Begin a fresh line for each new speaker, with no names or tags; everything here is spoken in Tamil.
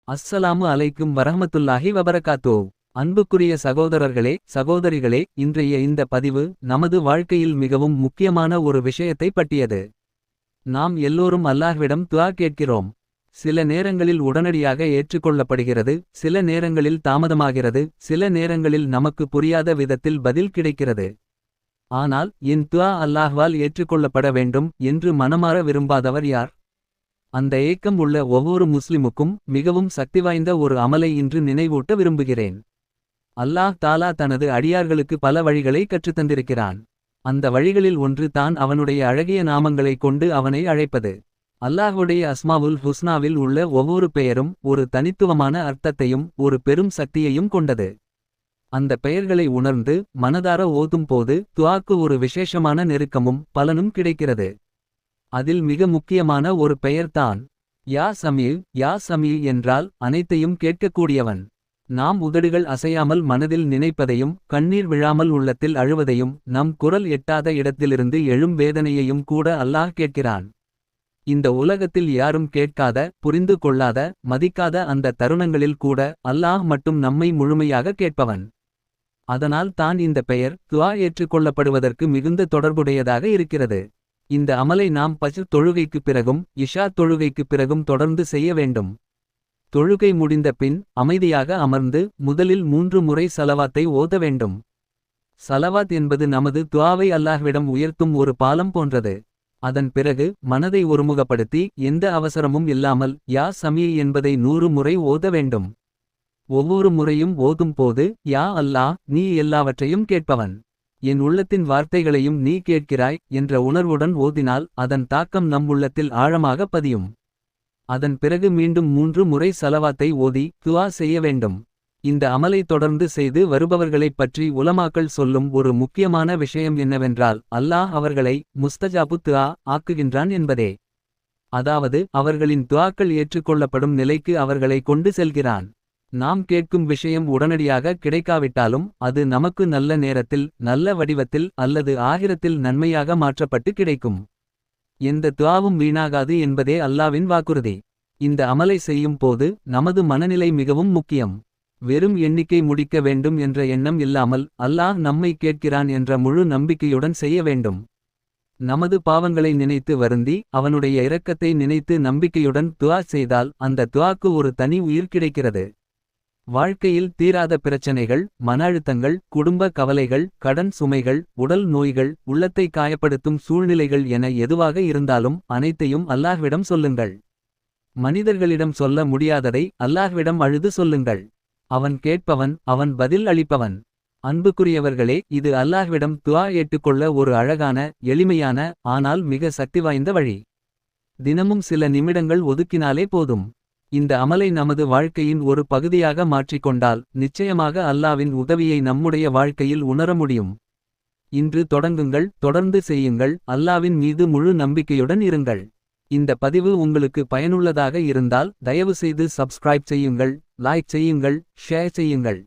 அஸ்ஸலாமு அலைக்கும் வரஹ்மத்துல்லாஹி வபரகாத்தூ. அன்புக்குரிய சகோதரர்களே சகோதரிகளே, இன்றைய இந்த பதிவு நமது வாழ்க்கையில் மிகவும் முக்கியமான ஒரு விஷயத்தை பற்றியது. நாம் எல்லோரும் அல்லாஹ்விடம் துஆ கேட்கிறோம். சில நேரங்களில் உடனடியாக ஏற்றுக்கொள்ளப்படுகிறது, சில நேரங்களில் தாமதமாகிறது, சில நேரங்களில் நமக்கு புரியாத விதத்தில் பதில் கிடைக்கிறது. ஆனால் என் துஆ அல்லாஹ்வால் ஏற்றுக்கொள்ளப்பட வேண்டும் என்று மனமார விரும்பாதவர் யார்? அந்த ஏக்கம் உள்ள ஒவ்வொரு முஸ்லிமுக்கும் மிகவும் சக்திவாய்ந்த ஒரு அமலை இன்று நினைவூட்ட விரும்புகிறேன். அல்லாஹ் தாலா தனது அடியார்களுக்கு பல வழிகளை கற்றுத்தந்திருக்கிறான். அந்த வழிகளில் ஒன்று தான் அவனுடைய அழகிய நாமங்களை கொண்டு அவனை அழைப்பது. அல்லாஹ்வுடைய அஸ்மாவுல் ஹுஸ்னாவில் உள்ள ஒவ்வொரு பெயரும் ஒரு தனித்துவமான அர்த்தத்தையும் ஒரு பெரும் சக்தியையும் கொண்டது. அந்த பெயர்களை உணர்ந்து மனதார ஓதும் போது துஆக்கு ஒரு விசேஷமான நெருக்கமும் பலனும் கிடைக்கிறது. அதில் மிக முக்கியமான ஒரு பெயர்தான் யா சமீர். யா சமீர் என்றால் அனைத்தையும் கேட்கக்கூடியவன். நாம் உதடுகள் அசையாமல் மனதில் நினைப்பதையும், கண்ணீர் விழாமல் உள்ளத்தில் அழுவதையும், நம் குரல் எட்டாத இடத்திலிருந்து எழும் வேதனையையும் கூட அல்லாஹ் கேட்கிறான். இந்த உலகத்தில் யாரும் கேட்காத, புரிந்து கொள்ளாத, மதிக்காத அந்த தருணங்களில் கூட அல்லாஹ் மட்டும் நம்மை முழுமையாக கேட்பவன். அதனால் தான் இந்த பெயர் துஆ ஏற்றுக்கொள்ளப்படுவதற்கு மிகுந்த தொடர்புடையதாக இருக்கிறது. இந்த அமலை நாம் பஜ்ர் தொழுகைக்குப் பிறகும் இஷா தொழுகைக்குப் பிறகும் தொடர்ந்து செய்ய வேண்டும். தொழுகை முடிந்த பின் அமைதியாக அமர்ந்து முதலில் 3 முறை சலவாத்தை ஓத வேண்டும். சலவாத் என்பது நமது துஆவை அல்லாஹ்விடம் உயர்த்தும் ஒரு பாலம் போன்றது. அதன் பிறகு மனதை ஒருமுகப்படுத்தி எந்த அவசரமும் இல்லாமல் யா சமீ என்பதை 100 முறை ஓத வேண்டும். ஒவ்வொரு முறையும் ஓதும் போது யா அல்லாஹ், நீ எல்லாவற்றையும் கேட்பவன், என் உள்ளத்தின் வார்த்தைகளையும் நீ கேட்கிறாய் என்ற உணர்வுடன் ஓதினால் அதன் தாக்கம் நம் உள்ளத்தில் ஆழமாக பதியும். அதன் பிறகு மீண்டும் 3 முறை சலவாத்தை ஓதி துஆ செய்ய வேண்டும். இந்த அமலை தொடர்ந்து செய்து வருபவர்களைப் பற்றி உலமாக்கள் சொல்லும் ஒரு முக்கியமான விஷயம் என்னவென்றால், அல்லாஹ் அவர்களை முஸ்தஜாபு துஆ ஆக்குகின்றான் என்பதே. அதாவது அவர்களின் துஆக்கள் ஏற்றுக்கொள்ளப்படும் நிலைக்கு அவர்களை கொண்டு செல்கிறான். நாம் கேட்கும் விஷயம் உடனடியாக கிடைக்காவிட்டாலும் அது நமக்கு நல்ல நேரத்தில், நல்ல வடிவத்தில் அல்லது ஆகிரத்தில் நன்மையாக மாற்றப்பட்டு கிடைக்கும். எந்த துஆவும் வீணாகாது என்பதே அல்லாவின் வாக்குறுதி. இந்த அமலை செய்யும் போது நமது மனநிலை மிகவும் முக்கியம். வெறும் எண்ணிக்கை முடிக்க வேண்டும் என்ற எண்ணம் இல்லாமல் அல்லாஹ் நம்மை கேட்கிறான் என்ற முழு நம்பிக்கையுடன் செய்ய வேண்டும். நமது பாவங்களை நினைத்து வருந்தி அவனுடைய இரக்கத்தை நினைத்து நம்பிக்கையுடன் துஆ செய்தால் அந்த துஆக்கு ஒரு தனி உயிர் கிடைக்கிறது. வாழ்க்கையில் தீராத பிரச்சனைகள், மன அழுத்தங்கள், குடும்ப கவலைகள், கடன் சுமைகள், உடல் நோய்கள், உள்ளத்தை காயப்படுத்தும் சூழ்நிலைகள் என எதுவாக இருந்தாலும் அனைத்தையும் அல்லாஹ்விடம் சொல்லுங்கள். மனிதர்களிடம் சொல்ல முடியாததை அல்லாஹ்விடம் அழுது சொல்லுங்கள். அவன் கேட்பவன், அவன் பதில் அளிப்பவன். அன்புக்குரியவர்களே, இது அல்லாஹ்விடம் துஆ ஏற்றுக்கொள்ள ஒரு அழகான, எளிமையான, ஆனால் மிக சக்திவாய்ந்த வழி. தினமும் சில நிமிடங்கள் ஒதுக்கினாலே போதும். இந்த அமலை நமது வாழ்க்கையின் ஒரு பகுதியாக மாற்றிக்கொண்டால் நிச்சயமாக அல்லாவின் உதவியை நம்முடைய வாழ்க்கையில் உணர முடியும். இன்று தொடங்குங்கள், தொடர்ந்து செய்யுங்கள், அல்லாவின் மீது முழு நம்பிக்கையுடன் இருங்கள். இந்த பதிவு உங்களுக்கு பயனுள்ளதாக இருந்தால் தயவுசெய்து சப்ஸ்கிரைப் செய்யுங்கள், லைக் செய்யுங்கள், ஷேர் செய்யுங்கள்.